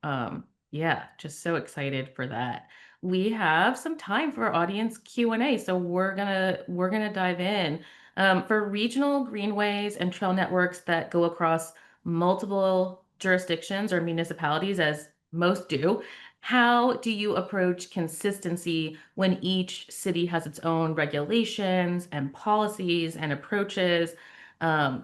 yeah, just so excited for that. We have some time for audience Q&A, so we're gonna dive in. For regional greenways and trail networks that go across multiple jurisdictions or municipalities, as most do, how do you approach consistency when each city has its own regulations and policies and approaches,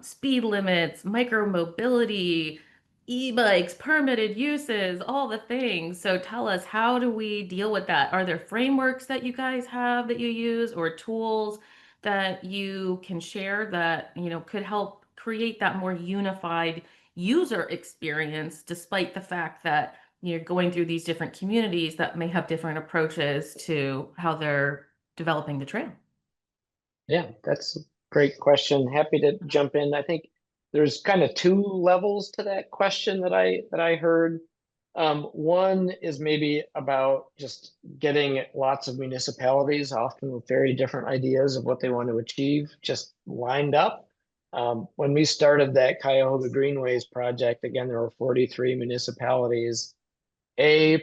speed limits, micromobility, e-bikes, permitted uses, all the things? So tell us, how do we deal with that? Are there frameworks that you guys have that you use, or tools that you can share that, could help create that more unified user experience, despite the fact that you're going through these different communities that may have different approaches to how they're developing the trail? Yeah, that's a great question. Happy to jump in. I think there's kind of two levels to that question that I heard. One is maybe about just getting lots of municipalities, often with very different ideas of what they want to achieve, just lined up. When we started that Cuyahoga Greenways project, again, there were 43 municipalities.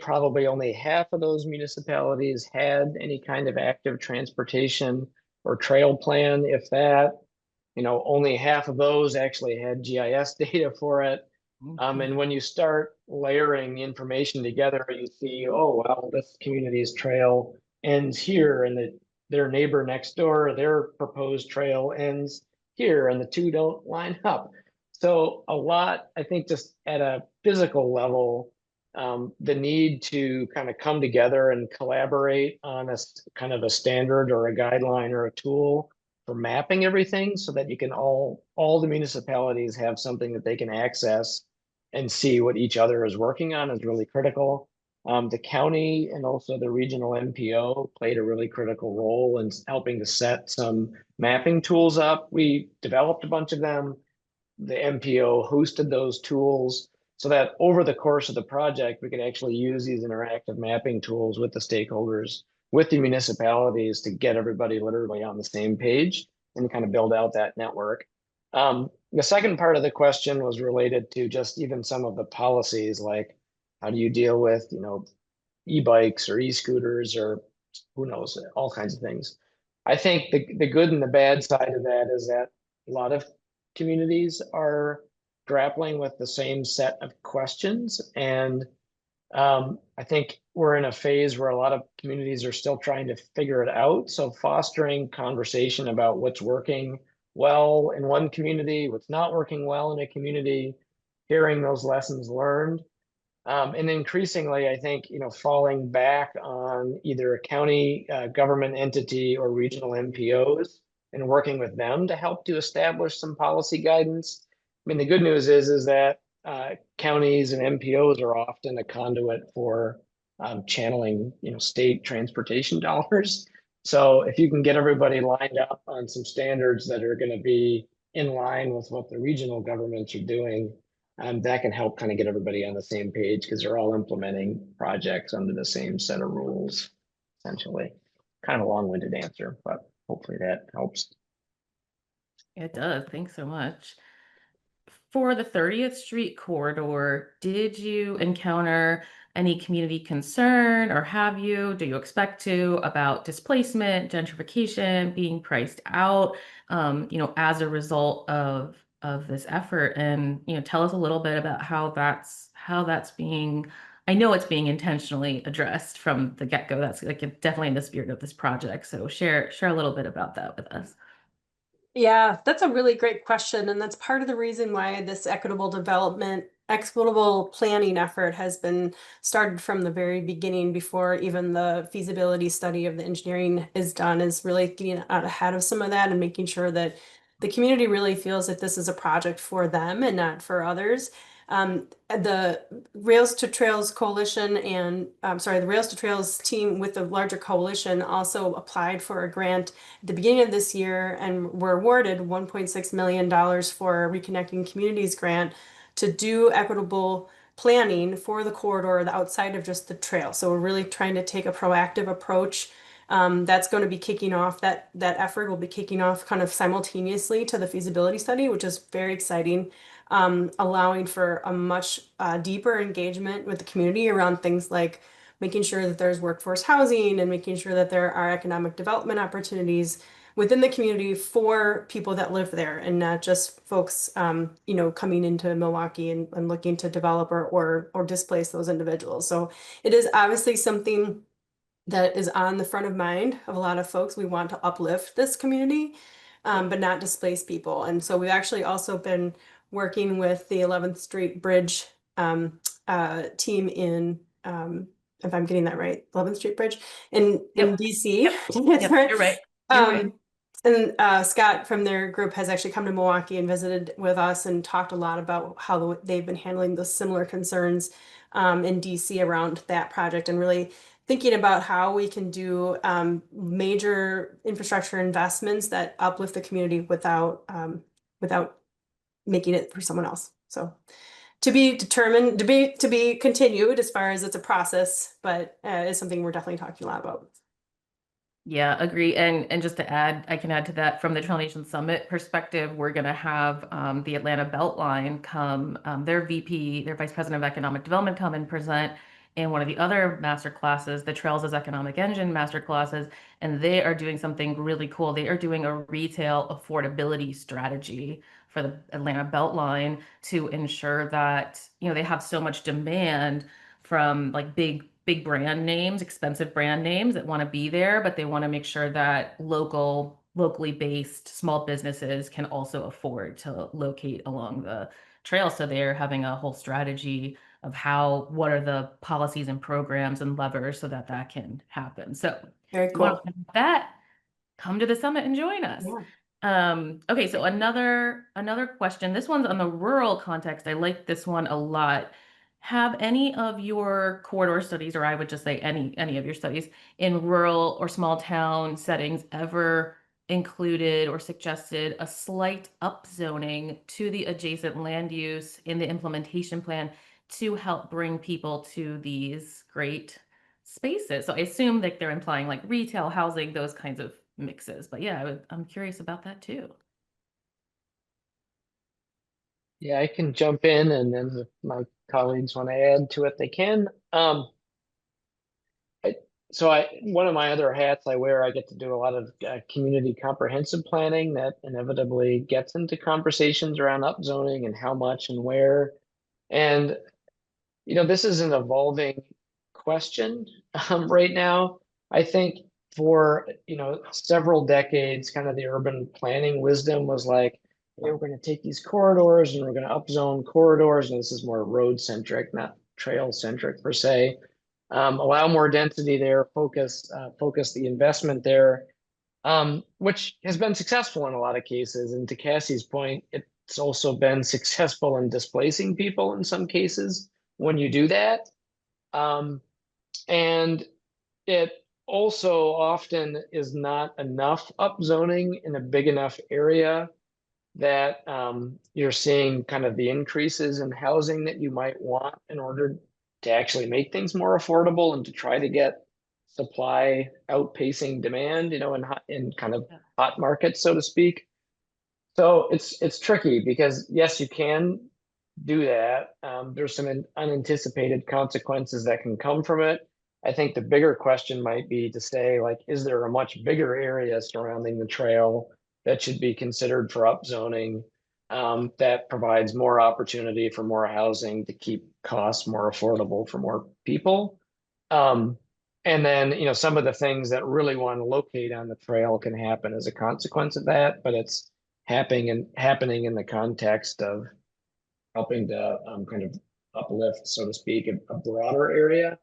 Probably only half of those municipalities had any kind of active transportation or trail plan, if that. Only half of those actually had GIS data for it. And when you start layering the information together, you see, oh, well, this community's trail ends here, and their neighbor next door, their proposed trail ends here, and the two don't line up. So a lot, I think, just at a physical level, the need to kind of come together and collaborate on a kind of a standard or a guideline or a tool for mapping everything, so that you can all the municipalities have something that they can access and see what each other is working on, is really critical. The county and also the regional MPO played a really critical role in helping to set some mapping tools up. We developed a bunch of them. The MPO hosted those tools, so that over the course of the project, we could actually use these interactive mapping tools with the stakeholders, with the municipalities, to get everybody literally on the same page and kind of build out that network. The second part of the question was related to just even some of the policies, like how do you deal with, e-bikes or e-scooters, or who knows, all kinds of things. I think the good and the bad side of that is that a lot of communities are grappling with the same set of questions. And I think we're in a phase where a lot of communities are still trying to figure it out. So fostering conversation about what's working well in one community, what's not working well in a community, hearing those lessons learned. And increasingly, I think, falling back on either a county government entity or regional MPOs and working with them to help to establish some policy guidance. I mean, the good news is that counties and MPOs are often a conduit for channeling, state transportation dollars. So if you can get everybody lined up on some standards that are going to be in line with what the regional governments are doing, that can help kind of get everybody on the same page, because they're all implementing projects under the same set of rules, essentially. Kind of a long-winded answer, but hopefully that helps. It does. Thanks so much. For the 30th Street corridor, did you encounter any community concern, or do you expect to, about displacement, gentrification, being priced out, as a result of this effort? And, tell us a little bit about how that's being, I know it's being intentionally addressed from the get-go. That's like definitely in the spirit of this project. So share a little bit about that with us. Yeah, that's a really great question. And that's part of the reason why this equitable planning effort has been started from the very beginning, before even the feasibility study of the engineering is done, is really getting out ahead of some of that and making sure that the community really feels that this is a project for them and not for others. The Rails to Trails Coalition the Rails to Trails team with the larger coalition also applied for a grant at the beginning of this year and were awarded $1.6 million for a Reconnecting Communities grant to do equitable planning for the corridor outside of just the trail. So we're really trying to take a proactive approach. That's going to be kicking off, that effort will be kicking off kind of simultaneously to the feasibility study, which is very exciting. Allowing for a much deeper engagement with the community around things like making sure that there's workforce housing and making sure that there are economic development opportunities, within the community for people that live there and not just folks, you know, coming into Milwaukee and looking to develop or displace those individuals. So it is obviously something that is on the front of mind of a lot of folks. We want to uplift this community, but not displace people. And so we've actually also been working with the 11th Street Bridge team in, if I'm getting that right, 11th Street Bridge in DC. Yep, you're right. You're right. And Scott from their group has actually come to Milwaukee and visited with us and talked a lot about how they've been handling those similar concerns in DC around that project, and really thinking about how we can do major infrastructure investments that uplift the community without making it for someone else. So to be determined, to be continued as far as it's a process, but it's something we're definitely talking a lot about. Yeah, agree. And just to add, I can add to that from the TrailNation Summit perspective, we're going to have the Atlanta Beltline come, their VP, their Vice President of Economic Development come and present in one of the other master classes, the Trails as Economic Engine master classes, and they are doing something really cool. They are doing a retail affordability strategy for the Atlanta Beltline to ensure that, you know, they have so much demand from like big brand names, expensive brand names that want to be there, but they want to make sure that locally based small businesses can also afford to locate along the trail. So they're having a whole strategy of what are the policies and programs and levers so that that can happen. So Very cool. That, come to the summit and join us. Yeah. Okay, so another question. This one's on the rural context. I like this one a lot. Have any of your corridor studies, or I would just say any of your studies in rural or small town settings ever included or suggested a slight upzoning to the adjacent land use in the implementation plan to help bring people to these great spaces? So I assume that they're implying like retail, housing, those kinds of mixes. But yeah, I'm curious about that too. Yeah, I can jump in, and then if my colleagues want to add to it, they can. One of my other hats I wear, I get to do a lot of community comprehensive planning that inevitably gets into conversations around upzoning and how much and where. And, you know, this is an evolving question right now. I think for, you know, several decades, kind of the urban planning wisdom was like, hey, we're going to take these corridors and we're going to upzone corridors. And this is more road centric, not trail centric per se. Allow more density there, focus the investment there, which has been successful in a lot of cases. And to Cassie's point, it's also been successful in displacing people in some cases when you do that. And it also often is not enough upzoning in a big enough area that you're seeing kind of the increases in housing that you might want in order to actually make things more affordable and to try to get supply outpacing demand, you know, in kind of hot markets, so to speak. So it's tricky because yes, you can do that. There's some unanticipated consequences that can come from it. I think the bigger question might be to say, like, is there a much bigger area surrounding the trail that should be considered for upzoning that provides more opportunity for more housing to keep costs more affordable for more people? And then, you know, some of the things that really want to locate on the trail can happen as a consequence of that, but it's happening in the context of helping to kind of uplift, so to speak, a broader area.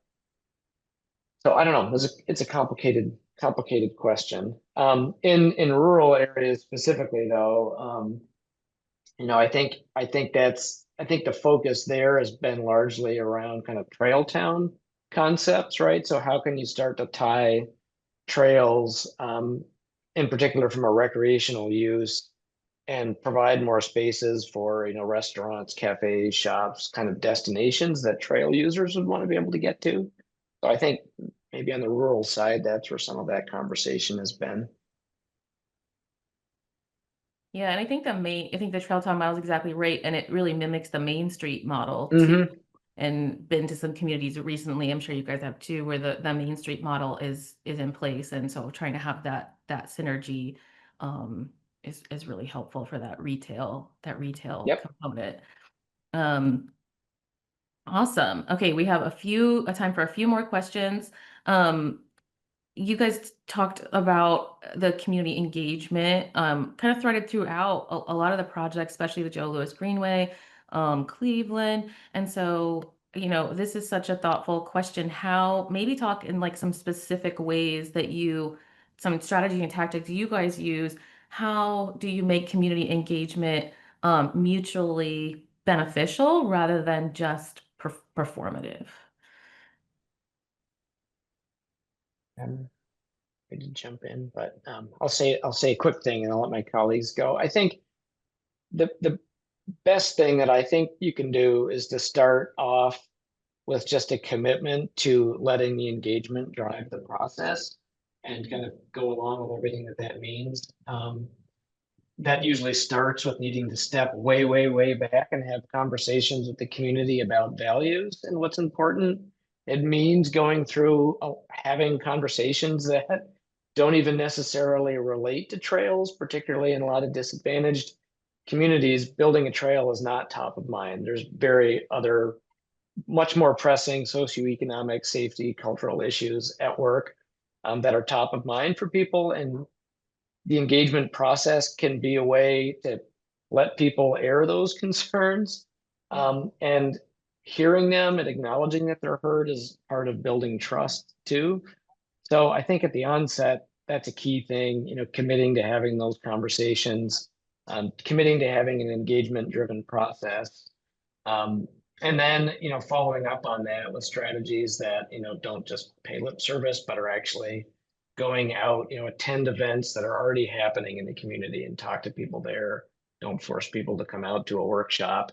So I don't know. It's a complicated question. In rural areas specifically, though, you know, I think the focus there has been largely around kind of trail town concepts, right? So how can you start to tie trails, in particular from a recreational use, and provide more spaces for, you know, restaurants, cafes, shops, kind of destinations that trail users would want to be able to get to. So I think maybe on the rural side, that's where some of that conversation has been. Yeah, and I think the trail town model is exactly right, and it really mimics the Main Street model too. And been to some communities recently, I'm sure you guys have too, where the Main Street model is in place, and so trying to have that synergy is really helpful for that retail Yep. component. Awesome. Okay, we have a time for a few more questions. You guys talked about the community engagement, kind of threaded throughout a lot of the projects, especially the Joe Louis Greenway, Cleveland. And so, this is such a thoughtful question. How, maybe talk in like some specific ways that some strategy and tactics you guys use. How do you make community engagement mutually beneficial rather than just performative? Ready to jump in, but I'll say a quick thing and I'll let my colleagues go. I think the best thing that I think you can do is to start off with just a commitment to letting the engagement drive the process and kind of go along with everything that means. That usually starts with needing to step way, way, way back and have conversations with the community about values and what's important. It means going through having conversations that don't even necessarily relate to trails, particularly in a lot of disadvantaged communities. Building a trail is not top of mind. There's much more pressing socioeconomic, safety, cultural issues at work that are top of mind for people. And the engagement process can be a way to let people air those concerns. And hearing them and acknowledging that they're heard is part of building trust too. So I think at the onset, that's a key thing, committing to having those conversations, committing to having an engagement-driven process. And then, following up on that with strategies that, don't just pay lip service, but are actually going out, attend events that are already happening in the community and talk to people there. Don't force people to come out to a workshop.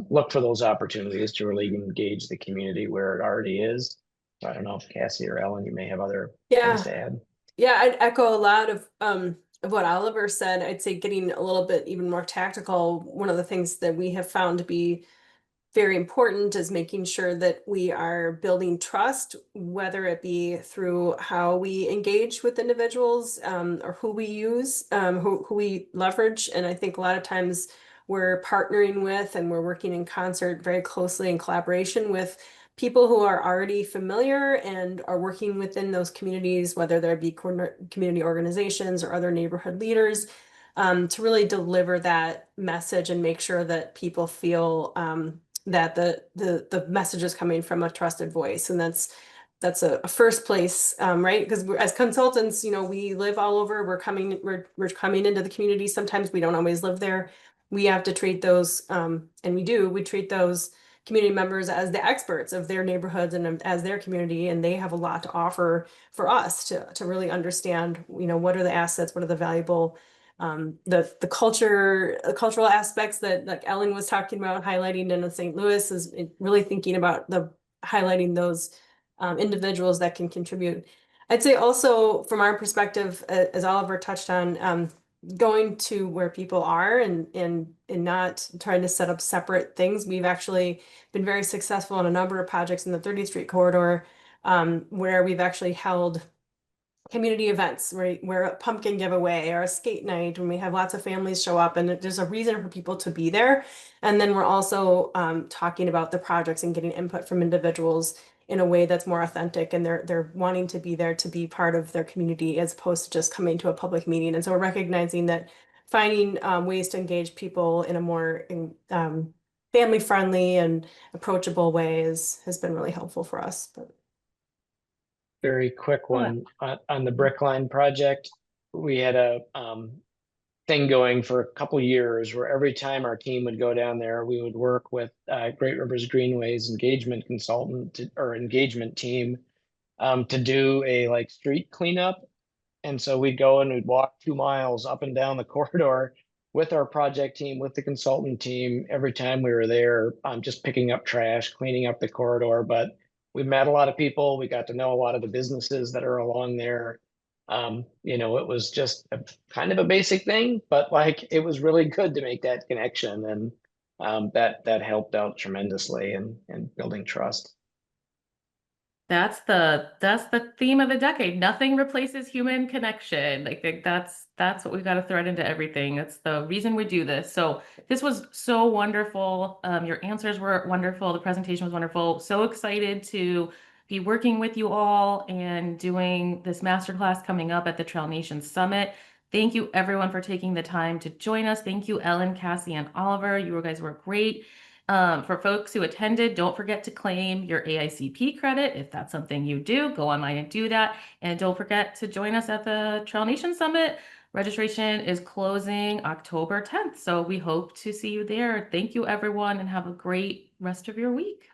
Look for those opportunities to really engage the community where it already is. So I don't know if Cassie or Ellen, you may have other things to add. Yeah, I'd echo a lot of what Oliver said. I'd say getting a little bit even more tactical. One of the things that we have found to be very important is making sure that we are building trust, whether it be through how we engage with individuals or who we use, who we leverage. And I think a lot of times we're partnering with and we're working in concert very closely in collaboration with people who are already familiar and are working within those communities, whether there be community organizations or other neighborhood leaders, to really deliver that message and make sure that people feel that the message is coming from a trusted voice. And that's a first place, right? Because as consultants, we live all over. We're coming into the community. Sometimes we don't always live there. We have to treat those, and we treat those community members as the experts of their neighborhoods and as their community, and they have a lot to offer for us to really understand, what are the assets, what are the valuable the cultural aspects that like Ellen was talking about, highlighting in St. Louis, is really thinking about highlighting those individuals that can contribute. I'd say also from our perspective, as Oliver touched on, going to where people are and not trying to set up separate things. We've actually been very successful in a number of projects in the 30th Street corridor, where we've actually held community events where a pumpkin giveaway or a skate night when we have lots of families show up, and there's a reason for people to be there. And then we're also talking about the projects and getting input from individuals in a way that's more authentic, and they're wanting to be there to be part of their community as opposed to just coming to a public meeting. And so we're recognizing that finding ways to engage people in a more family friendly and approachable way has been really helpful for us. But very quick one on the Brickline project. We had a thing going for a couple years where every time our team would go down there, we would work with Great Rivers Greenways engagement consultant or engagement team to do a street cleanup. And so we'd go and we'd walk 2 miles up and down the corridor with our project team, with the consultant team, every time we were there, just picking up trash, cleaning up the corridor. But we met a lot of people. We got to know a lot of the businesses that are along there. It was just kind of a basic thing, but it was really good to make that connection, and that helped out tremendously in building trust. That's the theme of the decade. Nothing replaces human connection. I think that's what we've got to thread into everything. That's the reason we do this. So this was so wonderful. Your answers were wonderful. The presentation was wonderful. So excited to be working with you all and doing this masterclass coming up at the Trail Nation Summit. Thank you everyone for taking the time to join us. Thank you, Ellen, Cassie, and Oliver. You guys were great. For folks who attended, don't forget to claim your AICP credit. If that's something you do, go online and do that. And don't forget to join us at the Trail Nation Summit. Registration is closing October 10th. So we hope to see you there. Thank you, everyone, and have a great rest of your week.